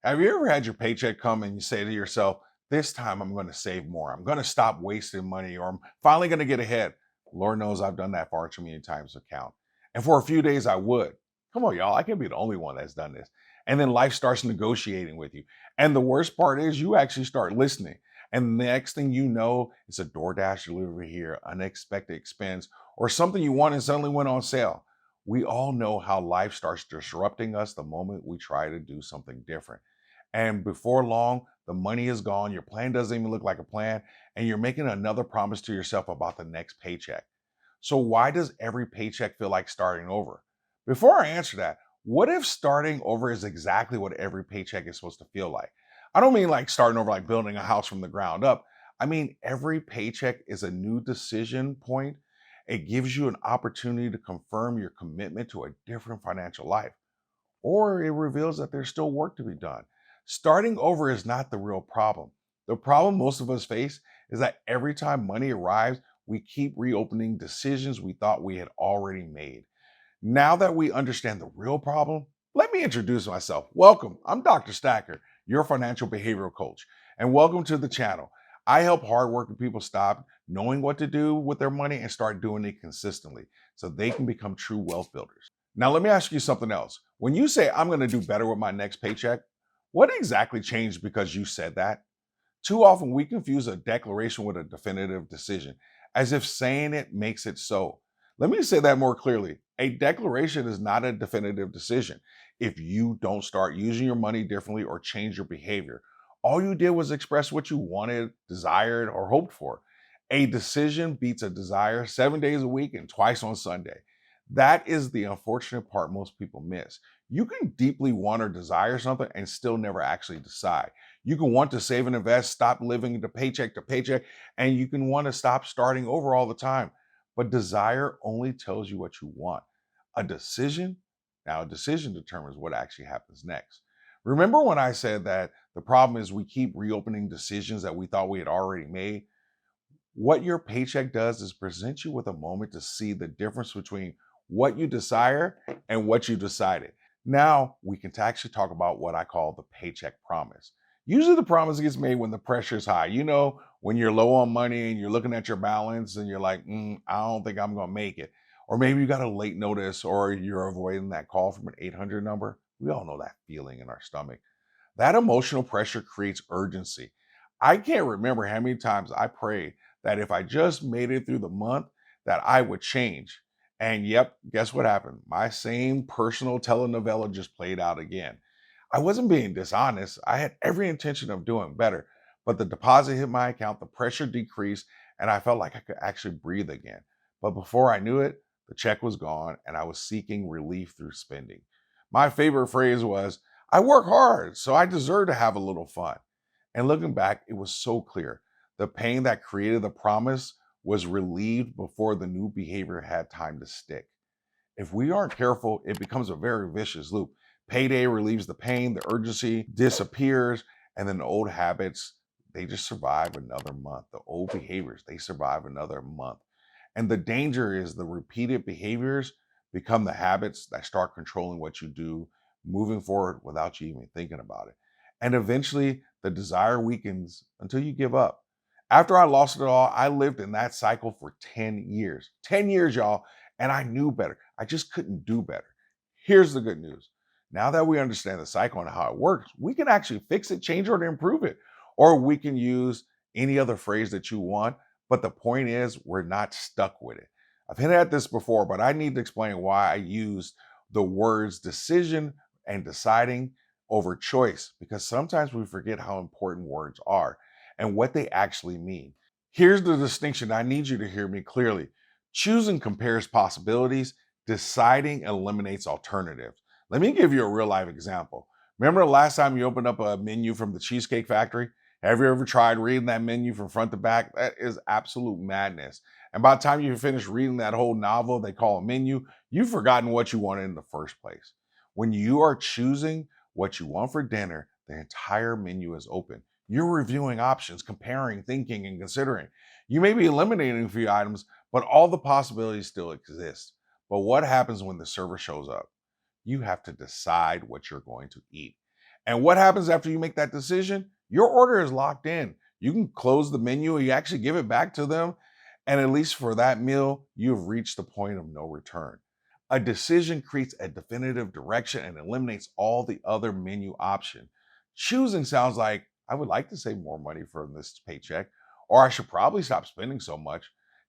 Have you ever had your paycheck come and you say to yourself, this time I'm going to save more. I'm going to stop wasting money, or I'm finally going to get ahead. Lord knows I've done that far too many times to count. And for a few days I would. Come on, y'all. I can't be the only one that's done this. And then life starts negotiating with you. And the worst part is you actually start listening. And the next thing you know, it's a DoorDash delivery here, unexpected expense, or something you want and suddenly went on sale. We all know how life starts disrupting us the moment we try to do something different. And before long, the money is gone. Your plan doesn't even look like a plan. And you're making another promise to yourself about the next paycheck. So, why does every paycheck feel like starting over? Before I answer that, what if starting over is exactly what every paycheck is supposed to feel like? I don't mean like starting over, like building a house from the ground up. I mean, every paycheck is a new decision point. It gives you an opportunity to confirm your commitment to a different financial life, or it reveals that there's still work to be done. Starting over is not the real problem. The problem most of us face is that every time money arrives, we keep reopening decisions we thought we had already made. Now that we understand the real problem, let me introduce myself. Welcome, I'm Dr. Stacker, your financial behavioral coach, and welcome to the channel. I help hardworking people stop knowing what to do with their money and start doing it consistently so they can become true wealth builders. Now, let me ask you something else. When you say, I'm going to do better with my next paycheck, what exactly changed because you said that? Too often we confuse a declaration with a definitive decision, as if saying it makes it so. Let me say that more clearly. A declaration is not a definitive decision. If you don't start using your money differently or change your behavior, all you did was express what you wanted, desired, or hoped for. A decision beats a desire 7 days a week and twice on Sunday. That is the unfortunate part most people miss. You can deeply want or desire something and still never actually decide. You can want to save and invest, stop living to paycheck, and you can want to stop starting over all the time. But desire only tells you what you want. A decision, now a decision determines what actually happens next. Remember when I said that the problem is we keep reopening decisions that we thought we had already made? What your paycheck does is present you with a moment to see the difference between what you desire and what you decided. Now we can actually talk about what I call the paycheck promise. Usually the promise gets made when the pressure is high. You know, when you're low on money and you're looking at your balance and you're like, I don't think I'm going to make it. Or maybe you got a late notice or you're avoiding that call from an 800 number. We all know that feeling in our stomach. That emotional pressure creates urgency. I can't remember how many times I prayed that if I just made it through the month, that I would change. And yep, guess what happened? My same personal telenovela just played out again. I wasn't being dishonest. I had every intention of doing better, but the deposit hit my account, the pressure decreased, and I felt like I could actually breathe again. But before I knew it, the check was gone and I was seeking relief through spending. My favorite phrase was, I work hard, so I deserve to have a little fun. And looking back, it was so clear. The pain that created the promise was relieved before the new behavior had time to stick. If we aren't careful, it becomes a very vicious loop. Payday relieves the pain, the urgency disappears, and then the old habits, they just survive another month. The old behaviors, they survive another month. And the danger is the repeated behaviors become the habits that start controlling what you do moving forward without you even thinking about it. And eventually, the desire weakens until you give up. After I lost it all, I lived in that cycle for 10 years. 10 years, y'all, and I knew better. I just couldn't do better. Here's the good news. Now that we understand the cycle and how it works, we can actually fix it, change it, or improve it. Or we can use any other phrase that you want. But the point is, we're not stuck with it. I've hinted at this before, but I need to explain why I used the words decision and deciding over choice, because sometimes we forget how important words are and what they actually mean. Here's the distinction. I need you to hear me clearly. Choosing compares possibilities, deciding eliminates alternatives. Let me give you a real life example. Remember the last time you opened up a menu from the Cheesecake Factory? Have you ever tried reading that menu from front to back? That is absolute madness. And by the time you finish reading that whole novel they call a menu, you've forgotten what you wanted in the first place. When you are choosing what you want for dinner, the entire menu is open. You're reviewing options, comparing, thinking, and considering. You may be eliminating a few items, but all the possibilities still exist. But what happens when the server shows up? You have to decide what you're going to eat. And what happens after you make that decision? Your order is locked in. You can close the menu and you actually give it back to them. And at least for that meal, you've reached the point of no return. A decision creates a definitive direction and eliminates all the other menu options. Choosing sounds like I would like to save more money from this paycheck, or I should probably stop spending so much.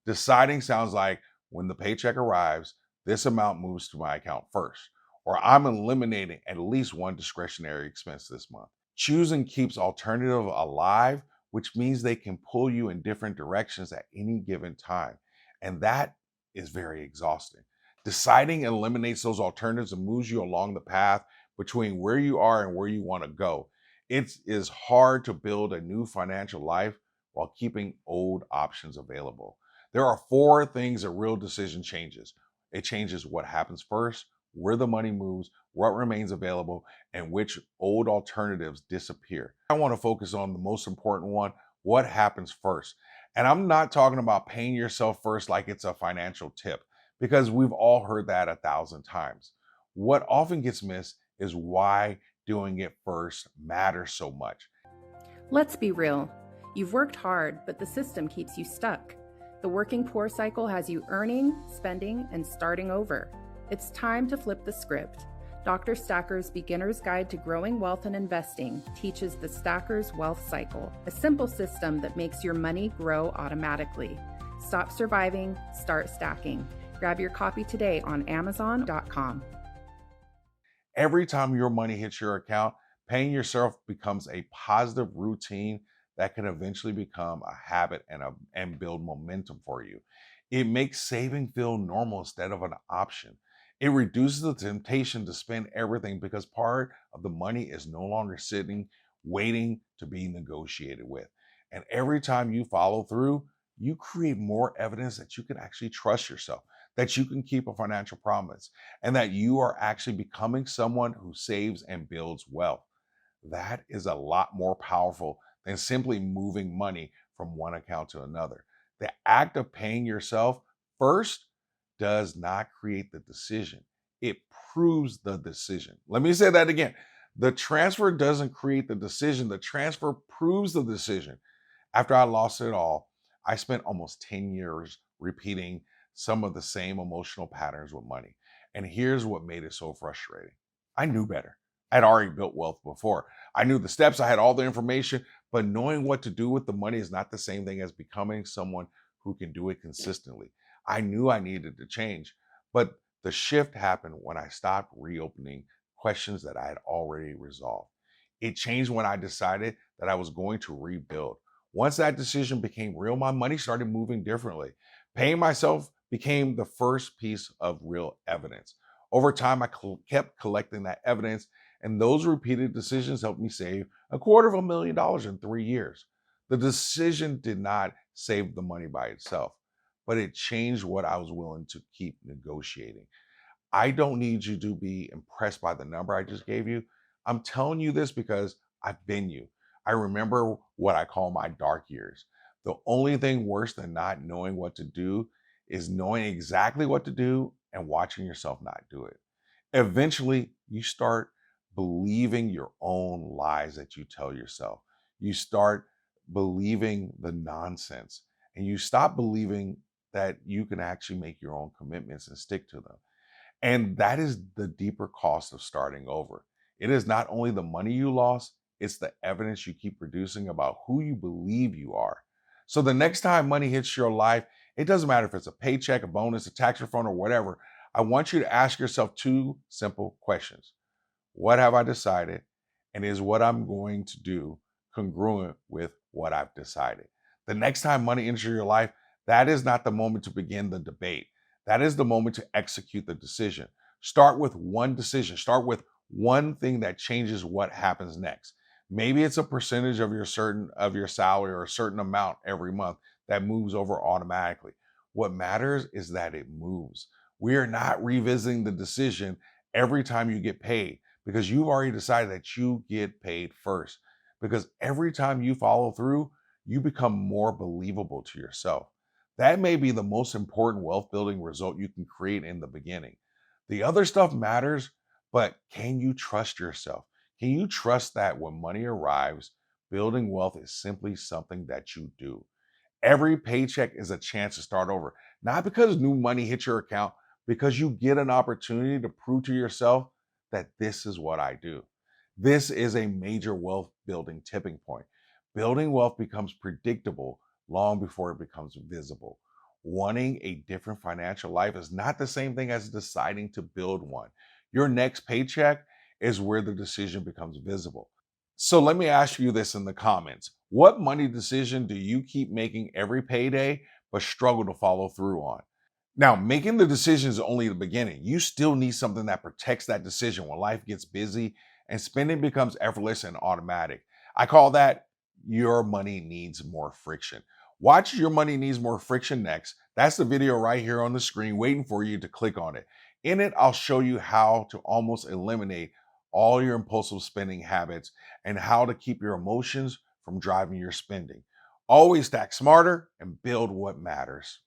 Deciding sounds like when the paycheck arrives, this amount moves to my account first, or I'm eliminating at least one discretionary expense this month. Choosing keeps alternative alive, which means they can pull you in different directions at any given time. And that is very exhausting. Deciding eliminates those alternatives and moves you along the path between where you are and where you want to go. It is hard to build a new financial life while keeping old options available. There are four things a real decision changes. It changes what happens first, where the money moves, what remains available, and which old alternatives disappear. I want to focus on the most important one, what happens first. And I'm not talking about paying yourself first like it's a financial tip, because we've all heard that 1,000 times. What often gets missed is why doing it first matters so much. Let's be real. You've worked hard, but the system keeps you stuck. The working poor cycle has you earning, spending, and starting over. It's time to flip the script. Dr. Stacker's Beginner's Guide to Growing Wealth and Investing teaches the Stacker's Wealth Cycle, a simple system that makes your money grow automatically. Stop surviving, start stacking. Grab your copy today on Amazon.com. Every time your money hits your account, paying yourself becomes a positive routine that can eventually become a habit and build momentum for you. It makes saving feel normal instead of an option. It reduces the temptation to spend everything because part of the money is no longer sitting, waiting to be negotiated with. And every time you follow through, you create more evidence that you can actually trust yourself, that you can keep a financial promise, and that you are actually becoming someone who saves and builds wealth. That is a lot more powerful than simply moving money from one account to another. The act of paying yourself first does not create the decision. It proves the decision. Let me say that again. The transfer doesn't create the decision. The transfer proves the decision. After I lost it all, I spent almost 10 years repeating some of the same emotional patterns with money. And here's what made it so frustrating. I knew better. I'd already built wealth before. I knew the steps, I had all the information, but knowing what to do with the money is not the same thing as becoming someone who can do it consistently. I knew I needed to change, but the shift happened when I stopped reopening questions that I had already resolved. It changed when I decided that I was going to rebuild. Once that decision became real, my money started moving differently. Paying myself became the first piece of real evidence. Over time, I kept collecting that evidence, and those repeated decisions helped me save $250,000 in 3 years. The decision did not save the money by itself, but it changed what I was willing to keep negotiating. I don't need you to be impressed by the number I just gave you. I'm telling you this because I've been you. I remember what I call my dark years. The only thing worse than not knowing what to do is knowing exactly what to do and watching yourself not do it. Eventually, you start believing your own lies that you tell yourself. You start believing the nonsense, and you stop believing that you can actually make your own commitments and stick to them. And that is the deeper cost of starting over. It is not only the money you lost, it's the evidence you keep producing about who you believe you are. So the next time money hits your life, it doesn't matter if it's a paycheck, a bonus, a tax refund, or whatever. I want you to ask yourself two simple questions. What have I decided? And is what I'm going to do congruent with what I've decided? The next time money enters your life, that is not the moment to begin the debate. That is the moment to execute the decision. Start with one decision. Start with one thing that changes what happens next. Maybe it's a percentage of your salary or a certain amount every month that moves over automatically. What matters is that it moves. We are not revisiting the decision every time you get paid because you've already decided that you get paid first. Because every time you follow through, you become more believable to yourself. That may be the most important wealth building result you can create in the beginning. The other stuff matters, but can you trust yourself? Can you trust that when money arrives, building wealth is simply something that you do? Every paycheck is a chance to start over, not because new money hits your account, because you get an opportunity to prove to yourself that this is what I do. This is a major wealth building tipping point. Building wealth becomes predictable long before it becomes visible. Wanting a different financial life is not the same thing as deciding to build one. Your next paycheck is where the decision becomes visible. So let me ask you this in the comments. What money decision do you keep making every payday but struggle to follow through on? Now, making the decision is only the beginning. You still need something that protects that decision when life gets busy and spending becomes effortless and automatic. I call that your money needs more friction. Watch Your Money Needs More Friction next. That's the video right here on the screen waiting for you to click on it. In it, I'll show you how to almost eliminate all your impulsive spending habits and how to keep your emotions from driving your spending. Always stack smarter and build what matters.